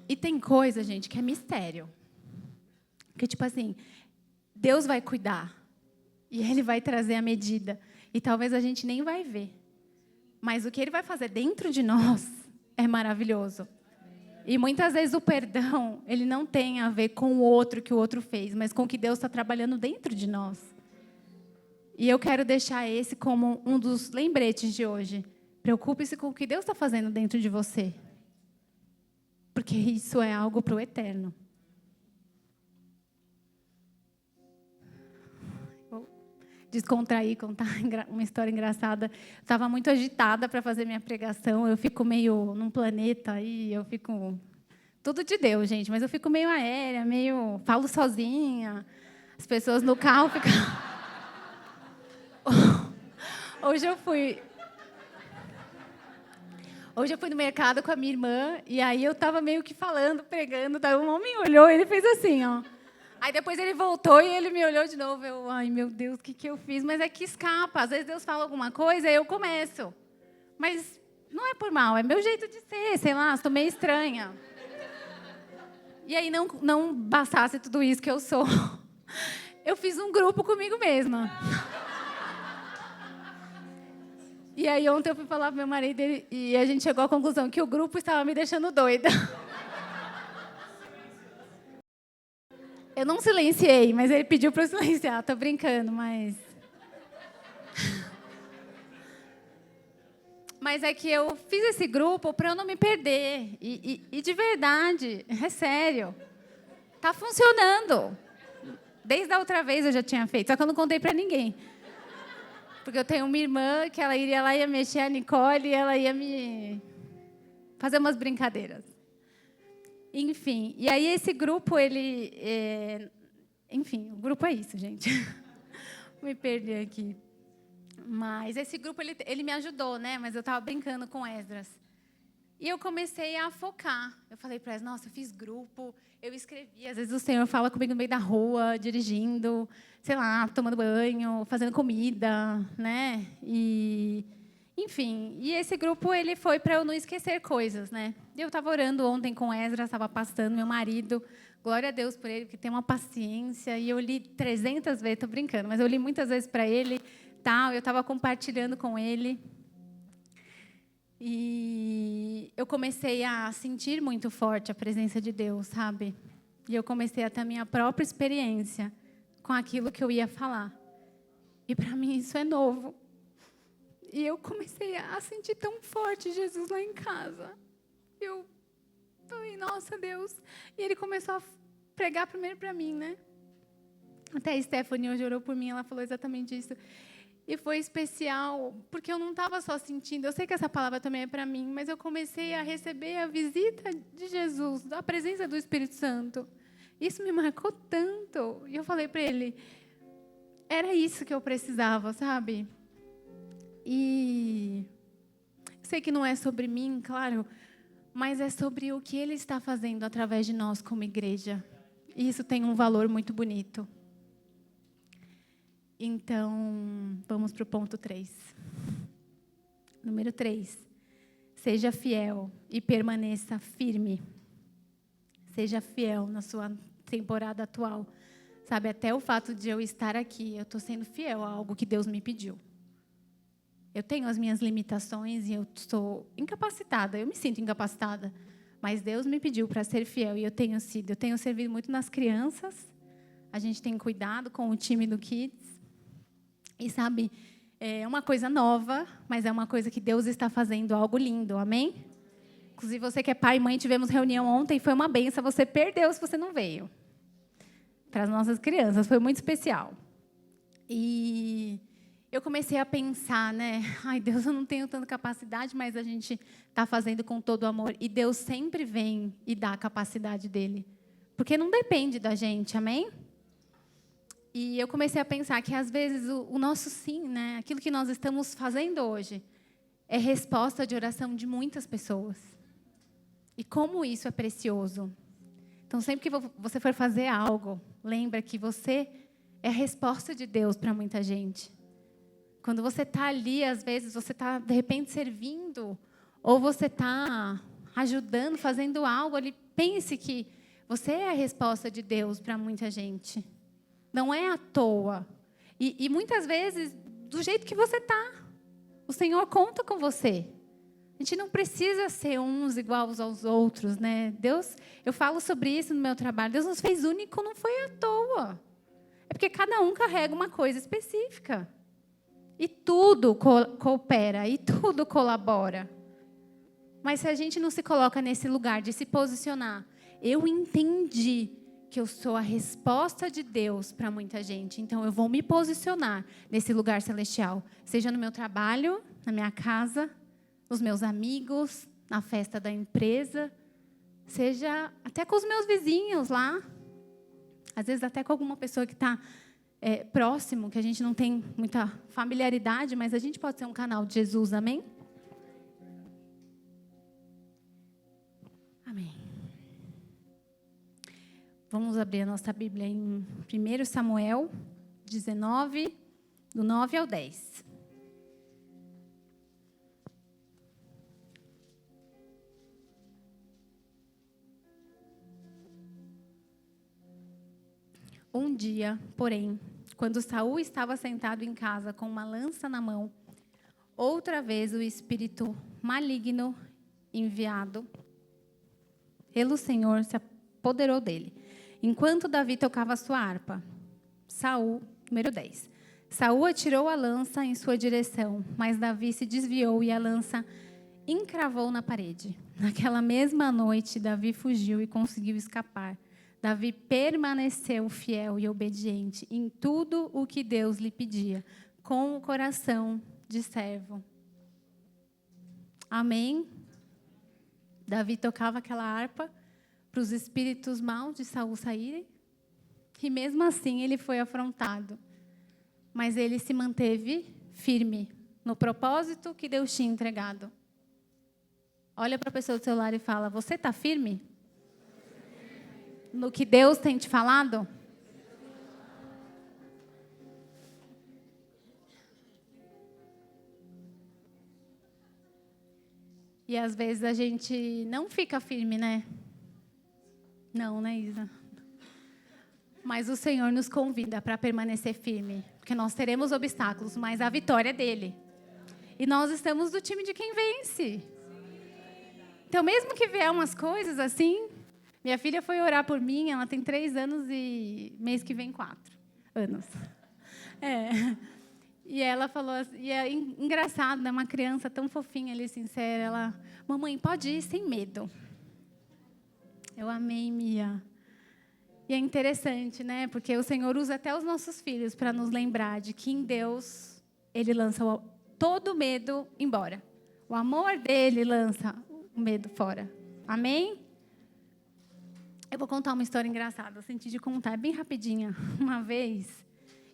E tem coisa, gente, que é mistério. Que tipo assim, Deus vai cuidar. E Ele vai trazer a medida. E talvez a gente nem vai ver. Mas o que Ele vai fazer dentro de nós é maravilhoso. E muitas vezes o perdão, ele não tem a ver com o outro que o outro fez, mas com o que Deus está trabalhando dentro de nós. E eu quero deixar esse como um dos lembretes de hoje. Preocupe-se com o que Deus está fazendo dentro de você. Porque isso é algo para o eterno. Descontrair, contar uma história engraçada. Estava muito agitada para fazer minha pregação. Eu fico meio num planeta aí, eu fico... Tudo de Deus, gente, mas eu fico meio aérea, meio... Falo sozinha. As pessoas no carro ficam... Hoje eu fui no mercado com a minha irmã, e aí eu estava meio que falando, pregando, tá? Um homem olhou, ele fez assim, ó. Aí depois ele voltou e ele me olhou de novo. Eu, ai, meu Deus, o que eu fiz? Mas é que escapa. Às vezes Deus fala alguma coisa e eu começo. Mas não é por mal, é meu jeito de ser, sei lá, estou meio estranha. E aí não bastasse tudo isso que eu sou. Eu fiz um grupo comigo mesma. E aí ontem eu fui falar para meu marido e a gente chegou à conclusão que o grupo estava me deixando doida. Eu não silenciei, mas ele pediu para eu silenciar. Estou brincando, mas... Mas é que eu fiz esse grupo para eu não me perder. E de verdade, é sério. Está funcionando. Desde a outra vez eu já tinha feito, só que eu não contei para ninguém. Porque eu tenho uma irmã que ela iria lá, ia mexer a Nicole e ela ia me fazer umas brincadeiras. Enfim, e aí esse grupo, enfim, o grupo é isso, gente. Me perdi aqui. Mas esse grupo, ele me ajudou, né? Mas eu estava brincando com Esdras. E eu comecei a focar. Eu falei para Esdras, nossa, eu fiz grupo, eu escrevi. Às vezes o Senhor fala comigo no meio da rua, dirigindo, sei lá, tomando banho, fazendo comida, né? Enfim, e esse grupo ele foi para eu não esquecer coisas, né? Eu estava orando ontem com Esdras, estava passando, meu marido, glória a Deus por ele, que tem uma paciência, e eu li 300 vezes, estou brincando, mas eu li muitas vezes para ele, tal, eu estava compartilhando com ele, e eu comecei a sentir muito forte a presença de Deus, sabe? E eu comecei a ter a minha própria experiência com aquilo que eu ia falar. E para mim isso é novo. E eu comecei a sentir tão forte Jesus lá em casa. Eu falei, nossa, Deus. E ele começou a pregar primeiro para mim, né? Até a Stephanie hoje orou por mim, ela falou exatamente isso. E foi especial, porque eu não estava só sentindo, eu sei que essa palavra também é para mim, mas eu comecei a receber a visita de Jesus, a presença do Espírito Santo. Isso me marcou tanto. E eu falei para ele, era isso que eu precisava, sabe? E sei que não é sobre mim, claro, mas é sobre o que Ele está fazendo através de nós como igreja. E isso tem um valor muito bonito. Então, vamos para o ponto 3. Número 3. Seja fiel e permaneça firme. Seja fiel na sua temporada atual. Sabe, até o fato de eu estar aqui, eu estou sendo fiel a algo que Deus me pediu. Eu tenho as minhas limitações e eu estou incapacitada. Eu me sinto incapacitada. Mas Deus me pediu para ser fiel e eu tenho sido. Eu tenho servido muito nas crianças. A gente tem cuidado com o time do Kids. E, sabe, É uma coisa nova, mas é uma coisa que Deus está fazendo algo lindo, amém? Inclusive, você que é pai e mãe, tivemos reunião ontem, foi uma benção, você perdeu se você não veio. Para as nossas crianças, foi muito especial. E eu comecei a pensar, né? Ai, Deus, eu não tenho tanta capacidade, mas a gente está fazendo com todo o amor. E Deus sempre vem e dá a capacidade dele. Porque não depende da gente, amém? E eu comecei a pensar que, às vezes, o nosso sim, né? Aquilo que nós estamos fazendo hoje, é resposta de oração de muitas pessoas. E como isso é precioso. Então, sempre que você for fazer algo, lembra que você é a resposta de Deus para muita gente. Quando você está ali, às vezes, você está, de repente, servindo, ou você está ajudando, fazendo algo ali, pense que você é a resposta de Deus para muita gente. Não é à toa. E muitas vezes, do jeito que você está, o Senhor conta com você. A gente não precisa ser uns iguais aos outros, né? Deus, eu falo sobre isso no meu trabalho. Deus nos fez único, não foi à toa. É porque cada um carrega uma coisa específica. E tudo coopera, e tudo colabora. Mas se a gente não se coloca nesse lugar de se posicionar, eu entendi que eu sou a resposta de Deus para muita gente. Então, eu vou me posicionar nesse lugar celestial. Seja no meu trabalho, na minha casa, nos meus amigos, na festa da empresa. Seja até com os meus vizinhos lá. Às vezes, até com alguma pessoa que está próximo, que a gente não tem muita familiaridade, mas a gente pode ser um canal de Jesus, amém? Amém. Vamos abrir a nossa Bíblia em 1 Samuel 19, do 9 ao 10. Um dia, porém, quando Saul estava sentado em casa com uma lança na mão, outra vez o espírito maligno enviado pelo Senhor se apoderou dele, enquanto Davi tocava sua harpa. Saul, número 10. Saul atirou a lança em sua direção, mas Davi se desviou e a lança encravou na parede. Naquela mesma noite, Davi fugiu e conseguiu escapar. Davi permaneceu fiel e obediente em tudo o que Deus lhe pedia, com o coração de servo. Amém? Davi tocava aquela harpa para os espíritos maus de Saul saírem, e mesmo assim ele foi afrontado. Mas ele se manteve firme no propósito que Deus tinha entregado. Olha para a pessoa do seu lado e fala: você está firme? No que Deus tem te falado? E às vezes a gente não fica firme, né? Não, né, Isa? Mas o Senhor nos convida para permanecer firme, porque nós teremos obstáculos, mas a vitória é dele. E nós estamos do time de quem vence. Então, mesmo que vier umas coisas assim, minha filha foi orar por mim, ela tem 3 anos e mês que vem 4 anos. E ela falou assim, e é engraçado, né? Uma criança tão fofinha ali, sincera, ela: mamãe, pode ir sem medo. Eu amei, Mia. E é interessante, né? Porque o Senhor usa até os nossos filhos para nos lembrar de que em Deus Ele lança todo o medo embora. O amor dele lança o medo fora. Amém? Eu vou contar uma história engraçada. Eu senti de contar, é bem rapidinha. Uma vez,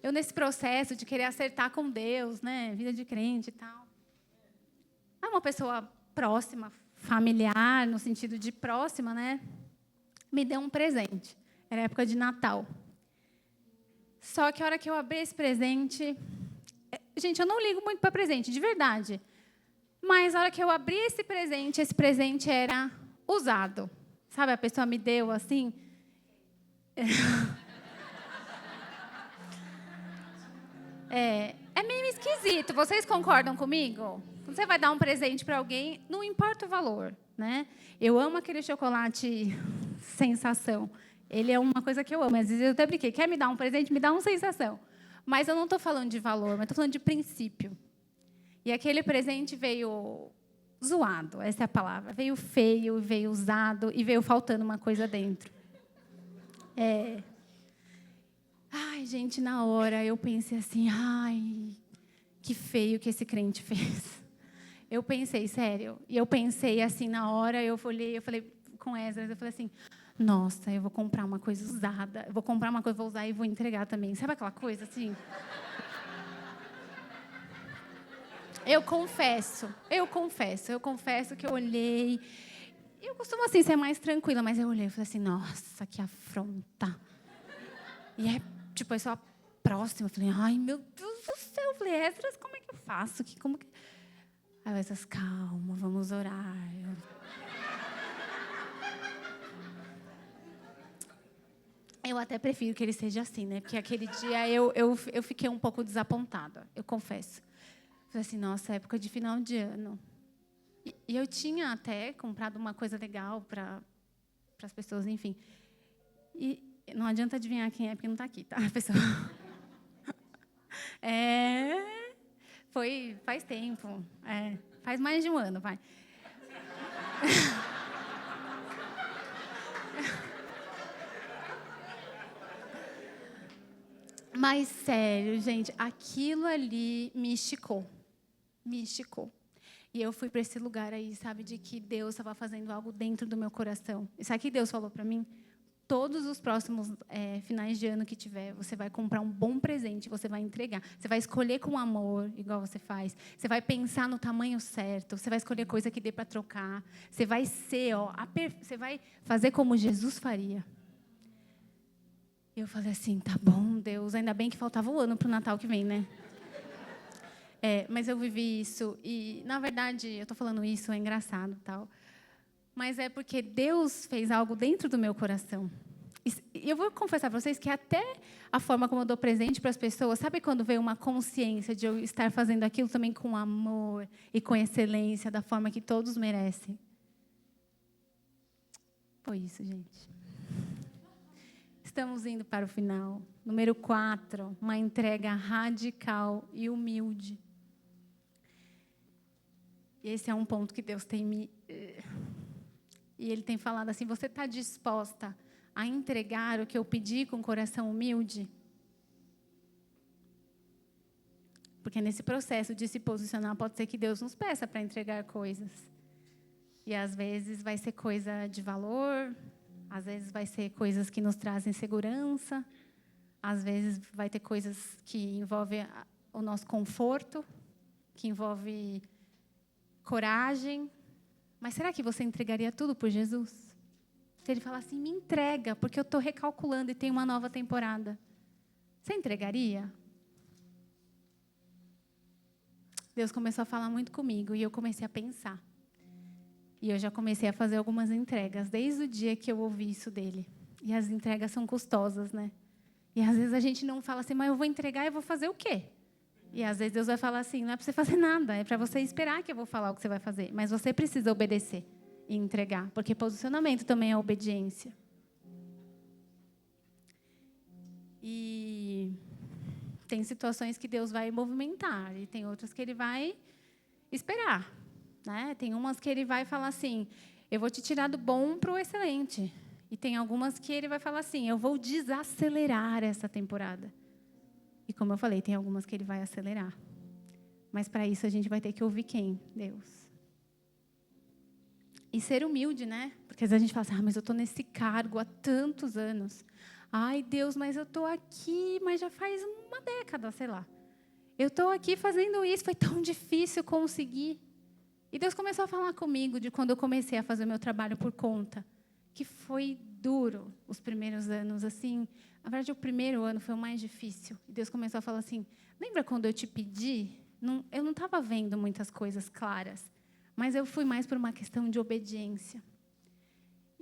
eu nesse processo de querer acertar com Deus, né? Vida de crente e tal. Uma pessoa próxima, familiar, no sentido de próxima, né? Me deu um presente. Era época de Natal. Só que a hora que eu abri esse presente... Gente, eu não ligo muito para presente, de verdade. Mas a hora que eu abri esse presente era usado. Sabe, a pessoa me deu assim... É meio esquisito. Vocês concordam comigo? Quando você vai dar um presente para alguém, não importa o valor, né? Eu amo aquele chocolate sensação. Ele é uma coisa que eu amo. Às vezes eu até brinquei. Quer me dar um presente? Me dá uma sensação. Mas eu não estou falando de valor, mas estou falando de princípio. E aquele presente veio zoado, essa é a palavra. Veio feio, veio usado e veio faltando uma coisa dentro. Ai, gente, na hora eu pensei assim, ai, que feio que esse crente fez. Eu pensei, sério. E eu pensei assim, na hora, eu falei com Esdras, eu falei assim, nossa, eu vou comprar uma coisa usada, eu vou comprar uma coisa, vou usar e vou entregar também. Sabe aquela coisa assim? Eu confesso que eu olhei. Eu costumo assim ser mais tranquila, mas eu olhei e falei assim, nossa, que afronta. E é tipo, é só próxima. Eu falei, ai, meu Deus do céu. Eu falei, Esdras, como é que eu faço? Aí o Esdras, calma, vamos orar. Eu até prefiro que ele seja assim, né? Porque aquele dia eu fiquei um pouco desapontada, eu confesso. Falei assim, nossa, época de final de ano. E eu tinha até comprado uma coisa legal para as pessoas, enfim. E não adianta adivinhar quem é, porque não está aqui, tá, pessoal? Faz tempo. Faz mais de um ano, vai. Mas, sério, gente, aquilo ali me esticou. Me esticou. E eu fui para esse lugar aí, sabe, de que Deus estava fazendo algo dentro do meu coração. E sabe o que Deus falou para mim? Todos os próximos finais de ano que tiver, você vai comprar um bom presente, você vai entregar. Você vai escolher com amor, igual você faz. Você vai pensar no tamanho certo. Você vai escolher coisa que dê para trocar. Você vai você vai fazer como Jesus faria. Eu falei assim, tá bom, Deus. Ainda bem que faltava um ano para o Natal que vem, né? Mas eu vivi isso. E, na verdade, eu estou falando isso, é engraçado, tal. Mas é porque Deus fez algo dentro do meu coração. E eu vou confessar para vocês que até a forma como eu dou presente para as pessoas, sabe quando veio uma consciência de eu estar fazendo aquilo também com amor e com excelência, da forma que todos merecem? Foi isso, gente. Estamos indo para o final. Número 4, uma entrega radical e humilde. E esse é um ponto que Deus tem me... E Ele tem falado assim, você está disposta a entregar o que eu pedi com coração humilde? Porque nesse processo de se posicionar, pode ser que Deus nos peça para entregar coisas. E às vezes vai ser coisa de valor, às vezes vai ser coisas que nos trazem segurança, às vezes vai ter coisas que envolvem o nosso conforto, que envolve coragem. Mas será que você entregaria tudo por Jesus? Se Ele falar assim, me entrega, porque eu estou recalculando e tem uma nova temporada. Você entregaria? Deus começou a falar muito comigo e eu comecei a pensar. E eu já comecei a fazer algumas entregas, desde o dia que eu ouvi isso dele. E as entregas são custosas, né? E às vezes a gente não fala assim, mas eu vou entregar e vou fazer o quê? E às vezes Deus vai falar assim, não é para você fazer nada, é para você esperar que eu vou falar o que você vai fazer. Mas você precisa obedecer e entregar, porque posicionamento também é obediência. E tem situações que Deus vai movimentar, e tem outras que Ele vai esperar. Né? Tem umas que Ele vai falar assim, eu vou te tirar do bom para o excelente. E tem algumas que Ele vai falar assim, eu vou desacelerar essa temporada. E como eu falei, tem algumas que Ele vai acelerar. Mas para isso a gente vai ter que ouvir quem? Deus. E ser humilde, né? Porque às vezes a gente fala assim, mas eu estou nesse cargo há tantos anos. Ai, Deus, mas eu estou aqui, mas já faz uma década, sei lá. Eu estou aqui fazendo isso, foi tão difícil conseguir. E Deus começou a falar comigo de quando eu comecei a fazer o meu trabalho por conta, que foi duro os primeiros anos, assim. Na verdade, o primeiro ano foi o mais difícil. E Deus começou a falar assim, lembra quando eu te pedi? Eu não estava vendo muitas coisas claras, mas eu fui mais por uma questão de obediência.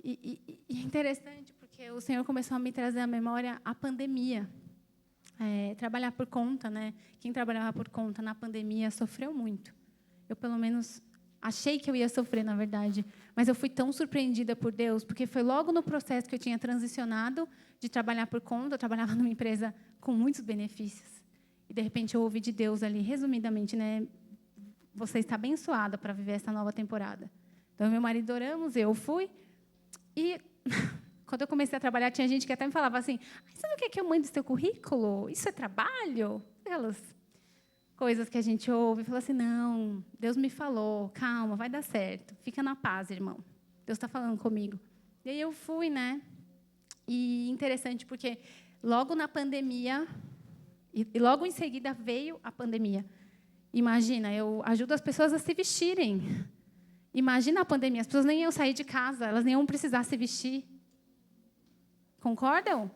E é interessante, porque o Senhor começou a me trazer à memória a pandemia. Trabalhar por conta, né? Quem trabalhava por conta na pandemia sofreu muito. Eu, pelo menos, achei que eu ia sofrer, na verdade. Mas eu fui tão surpreendida por Deus, porque foi logo no processo que eu tinha transicionado de trabalhar por conta. Eu trabalhava numa empresa com muitos benefícios. E, de repente, eu ouvi de Deus ali, resumidamente, né? Você está abençoada para viver essa nova temporada. Então, meu marido oramos, eu fui. E, quando eu comecei a trabalhar, tinha gente que até me falava assim, você não quer que eu mande o seu currículo? Isso é trabalho? Aquelas coisas que a gente ouve. E fala assim, não, Deus me falou, calma, vai dar certo. Fica na paz, irmão. Deus está falando comigo. E aí eu fui, né? E interessante, porque logo na pandemia, e logo em seguida veio a pandemia. Imagina, eu ajudo as pessoas a se vestirem. Imagina a pandemia, as pessoas nem iam sair de casa, elas nem iam precisar se vestir. Concordam?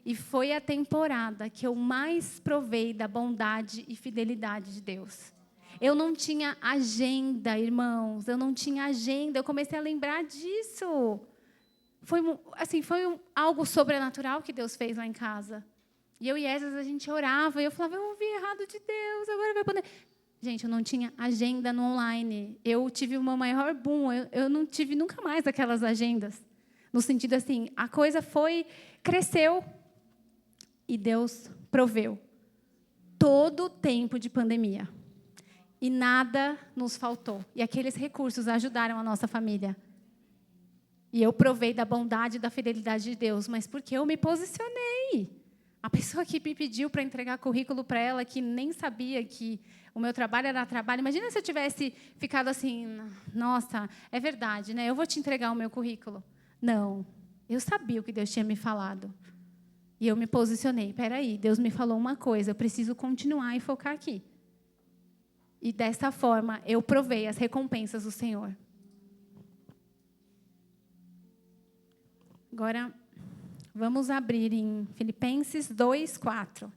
E foi a temporada que eu mais provei da bondade e fidelidade de Deus. Eu não tinha agenda, irmãos, eu não tinha agenda, eu comecei a lembrar disso. Foi algo sobrenatural que Deus fez lá em casa. E eu e Esdras, a gente orava, e eu falava, eu ouvi errado de Deus, agora vai poder... Gente, eu não tinha agenda no online. Eu tive o meu maior boom, eu não tive nunca mais aquelas agendas. No sentido assim, a coisa cresceu, e Deus proveu. Todo o tempo de pandemia. E nada nos faltou. E aqueles recursos ajudaram a nossa família. E eu provei da bondade e da fidelidade de Deus, mas porque eu me posicionei. A pessoa que me pediu para entregar currículo para ela, que nem sabia que o meu trabalho era trabalho. Imagina se eu tivesse ficado assim, nossa, é verdade, né? Eu vou te entregar o meu currículo. Não, eu sabia o que Deus tinha me falado. E eu me posicionei. Espera aí, Deus me falou uma coisa, eu preciso continuar e focar aqui. E dessa forma, eu provei as recompensas do Senhor. Agora, vamos abrir em Filipenses 2:4.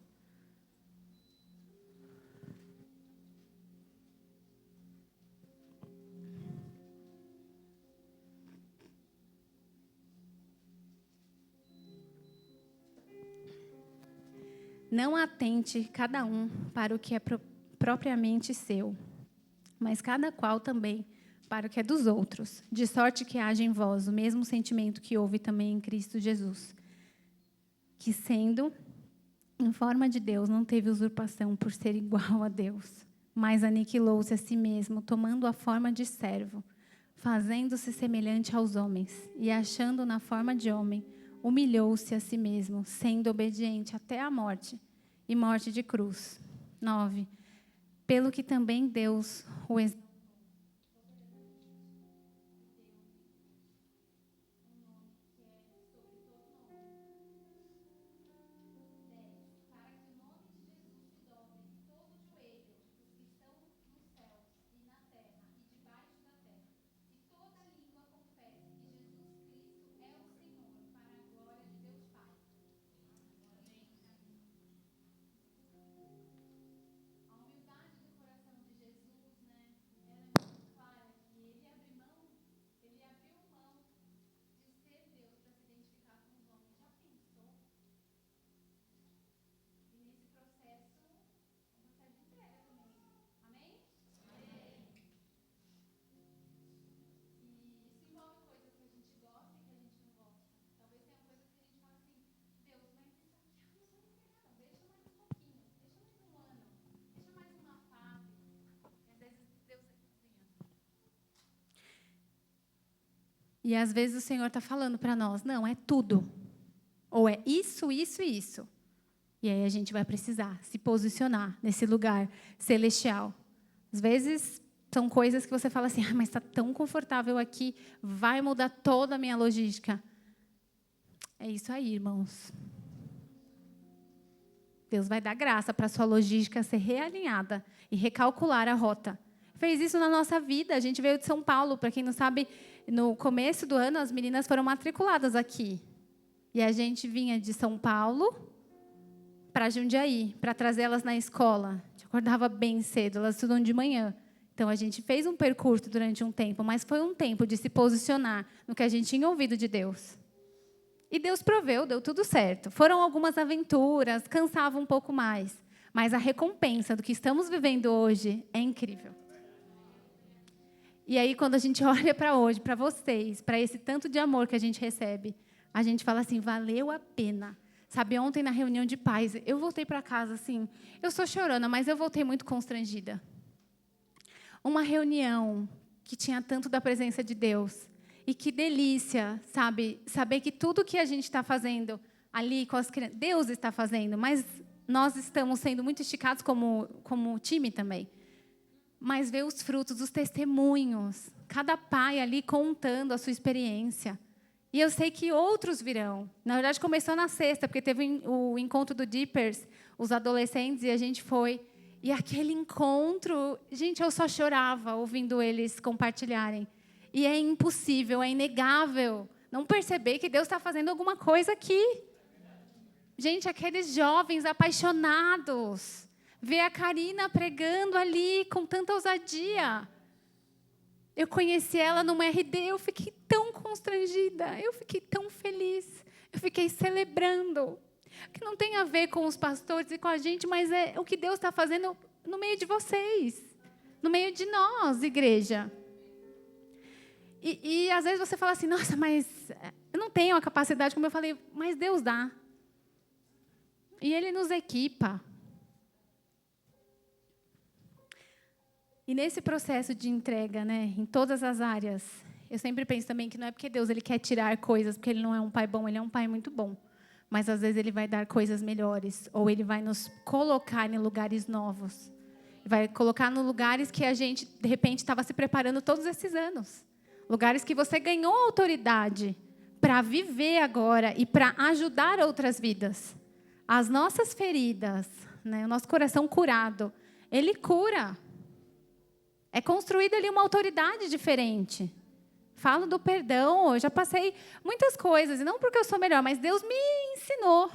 Não atente cada um para o que é propriamente seu, mas cada qual também para o que é dos outros, de sorte que haja em vós o mesmo sentimento que houve também em Cristo Jesus, que, sendo em forma de Deus, não teve usurpação por ser igual a Deus, mas aniquilou-se a si mesmo, tomando a forma de servo, fazendo-se semelhante aos homens, e achando na forma de homem, humilhou-se a si mesmo, sendo obediente até a morte, e morte de cruz. 9. Pelo que também Deus o exaltou. E às vezes o Senhor está falando para nós, não, é tudo. Ou é isso, isso e isso. E aí a gente vai precisar se posicionar nesse lugar celestial. Às vezes são coisas que você fala assim, mas está tão confortável aqui, vai mudar toda a minha logística. É isso aí, irmãos. Deus vai dar graça para a sua logística ser realinhada e recalcular a rota. Fez isso na nossa vida. A gente veio de São Paulo, para quem não sabe, no começo do ano, as meninas foram matriculadas aqui. E a gente vinha de São Paulo para Jundiaí, para trazê-las na escola. A gente acordava bem cedo, elas estudam de manhã. Então, a gente fez um percurso durante um tempo, mas foi um tempo de se posicionar no que a gente tinha ouvido de Deus. E Deus proveu, deu tudo certo. Foram algumas aventuras, cansava um pouco mais. Mas a recompensa do que estamos vivendo hoje é incrível. E aí, quando a gente olha para hoje, para vocês, para esse tanto de amor que a gente recebe, a gente fala assim, valeu a pena. Sabe, ontem na reunião de pais, eu voltei para casa assim, eu sou chorona, mas eu voltei muito constrangida. Uma reunião que tinha tanto da presença de Deus. E que delícia, sabe, saber que tudo que a gente está fazendo ali com as crianças, Deus está fazendo, mas nós estamos sendo muito esticados como time também. Mas ver os frutos, os testemunhos, cada pai ali contando a sua experiência. E eu sei que outros virão. Na verdade, começou na sexta, porque teve o encontro do Deepers, os adolescentes, e a gente foi. E aquele encontro, gente, eu só chorava ouvindo eles compartilharem. E é impossível, é inegável não perceber que Deus está fazendo alguma coisa aqui. Gente, aqueles jovens apaixonados, ver a Karina pregando ali com tanta ousadia. Eu conheci ela numa RD, eu fiquei tão constrangida, eu fiquei tão feliz, eu fiquei celebrando. Que não tem a ver com os pastores e com a gente, mas é o que Deus está fazendo no meio de vocês, no meio de nós, igreja. E às vezes você fala assim, nossa, mas eu não tenho a capacidade, como eu falei, mas Deus dá. E Ele nos equipa. E nesse processo de entrega, né, em todas as áreas, eu sempre penso também que não é porque Deus ele quer tirar coisas, porque Ele não é um pai bom, Ele é um pai muito bom. Mas, às vezes, Ele vai dar coisas melhores. Ou Ele vai nos colocar em lugares novos. Vai colocar em lugares que a gente, de repente, estava se preparando todos esses anos. Lugares que você ganhou autoridade para viver agora e para ajudar outras vidas. As nossas feridas, né, o nosso coração curado, Ele cura. É construída ali uma autoridade diferente. Falo do perdão, eu já passei muitas coisas, e não porque eu sou melhor, mas Deus me ensinou.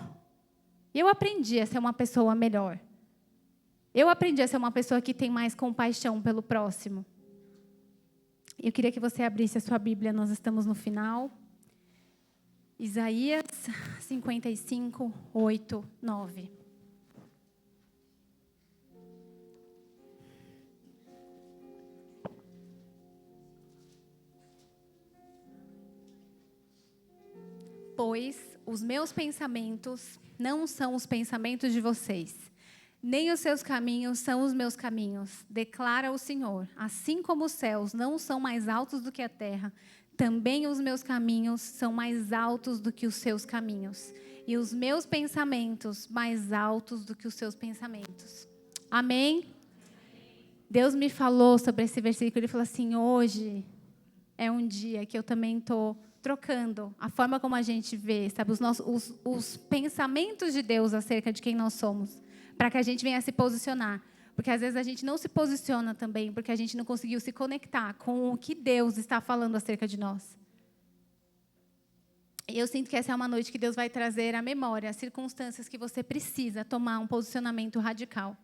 E eu aprendi a ser uma pessoa melhor. Eu aprendi a ser uma pessoa que tem mais compaixão pelo próximo. Eu queria que você abrisse a sua Bíblia, nós estamos no final. Isaías 55, 8, 9. Pois os meus pensamentos não são os pensamentos de vocês, nem os seus caminhos são os meus caminhos, declara o Senhor. Assim como os céus não são mais altos do que a terra, também os meus caminhos são mais altos do que os seus caminhos, e os meus pensamentos mais altos do que os seus pensamentos. Amém? Deus me falou sobre esse versículo, Ele falou assim, hoje é um dia que eu também estou trocando a forma como a gente vê, sabe, os pensamentos de Deus acerca de quem nós somos, para que a gente venha se posicionar. Porque às vezes a gente não se posiciona também, porque a gente não conseguiu se conectar com o que Deus está falando acerca de nós. E eu sinto que essa é uma noite que Deus vai trazer à memória as circunstâncias que você precisa tomar um posicionamento radical.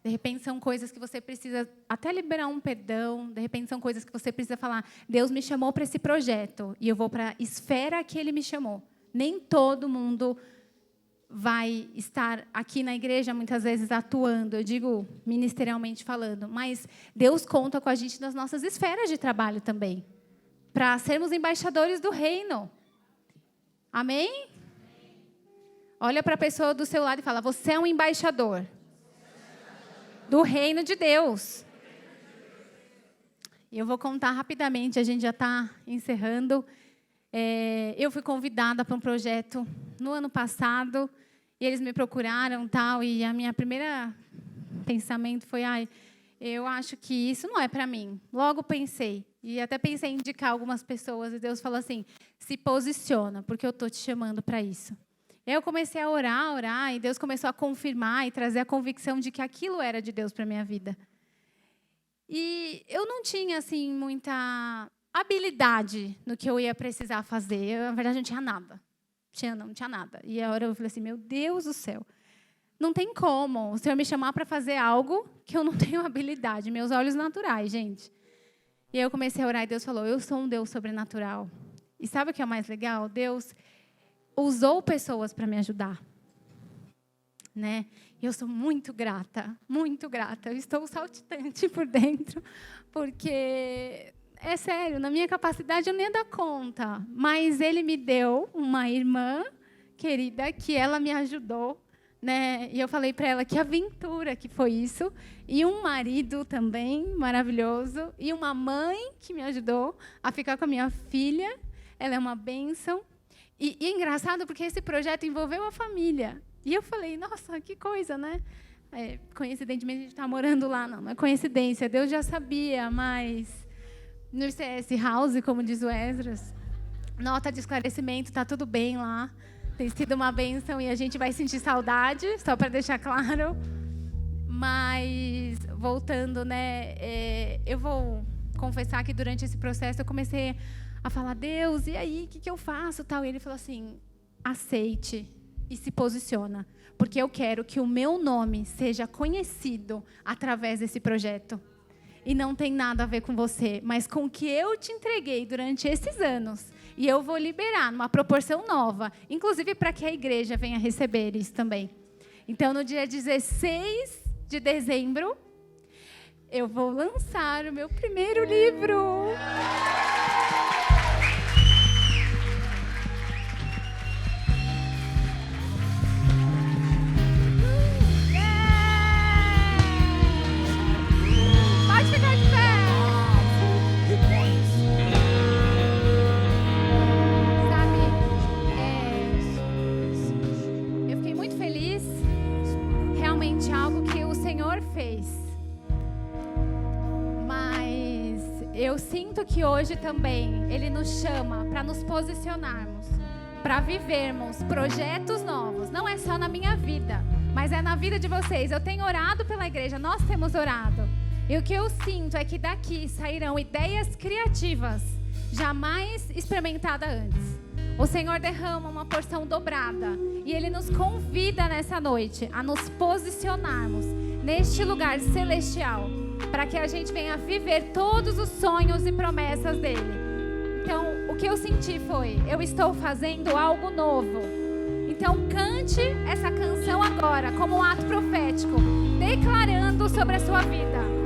De repente são coisas que você precisa até liberar um perdão. De repente são coisas que você precisa falar, Deus me chamou para esse projeto e eu vou para a esfera que Ele me chamou. Nem todo mundo vai estar aqui na igreja muitas vezes atuando, eu digo ministerialmente falando, mas Deus conta com a gente nas nossas esferas de trabalho também, para sermos embaixadores do reino. Amém? Olha para a pessoa do seu lado e fala, você é um embaixador do reino de Deus. E eu vou contar rapidamente, a gente já está encerrando. Eu fui convidada para um projeto no ano passado, e eles me procuraram, tal, e a minha primeira pensamento foi, eu acho que isso não é para mim. Logo pensei, e até pensei em indicar algumas pessoas, e Deus falou assim, se posiciona, porque eu estou te chamando para isso. Eu comecei a orar, e Deus começou a confirmar e trazer a convicção de que aquilo era de Deus para a minha vida. E eu não tinha, assim, muita habilidade no que eu ia precisar fazer. Na verdade, não tinha nada. Não tinha nada. E a hora eu falei assim, meu Deus do céu, não tem como o Senhor me chamar para fazer algo que eu não tenho habilidade. Meus olhos naturais, gente. E aí eu comecei a orar e Deus falou, eu sou um Deus sobrenatural. E sabe o que é o mais legal? Deus usou pessoas para me ajudar, né? E eu sou muito grata, muito grata. Eu estou saltitante por dentro, porque, é sério, na minha capacidade eu nem ia dar conta. Mas Ele me deu uma irmã querida que ela me ajudou, né? E eu falei para ela que aventura que foi isso. E um marido também maravilhoso. E uma mãe que me ajudou a ficar com a minha filha. Ela é uma bênção. E é engraçado porque esse projeto envolveu a família. E eu falei, nossa, que coisa, né? Coincidentemente, a gente está morando lá. Não é coincidência. Deus já sabia, mas no CS House, como diz o Esdras, nota de esclarecimento, está tudo bem lá. Tem sido uma bênção e a gente vai sentir saudade, só para deixar claro. Mas, voltando, né, eu vou confessar que durante esse processo eu comecei a falar, Deus, e aí, o que eu faço? Tal. E ele falou assim, aceite e se posiciona, porque eu quero que o meu nome seja conhecido através desse projeto. E não tem nada a ver com você, mas com o que eu te entreguei durante esses anos. E eu vou liberar numa proporção nova, inclusive para que a igreja venha receber isso também. Então, no dia 16 de dezembro, eu vou lançar o meu primeiro livro. Pode ficar de pé. Algo que o Senhor fez. Mas eu sinto que hoje também Ele nos chama para nos posicionarmos, para vivermos projetos novos. Não é só na minha vida, mas é na vida de vocês. Eu tenho orado pela igreja, nós temos orado. E o que eu sinto é que daqui sairão ideias criativas, jamais experimentadas antes. O Senhor derrama uma porção dobrada e Ele nos convida nessa noite a nos posicionarmos neste lugar celestial para que a gente venha viver todos os sonhos e promessas dEle. Então, o que eu senti foi, eu estou fazendo algo novo. Então, cante essa canção agora como um ato profético, declarando sobre a sua vida.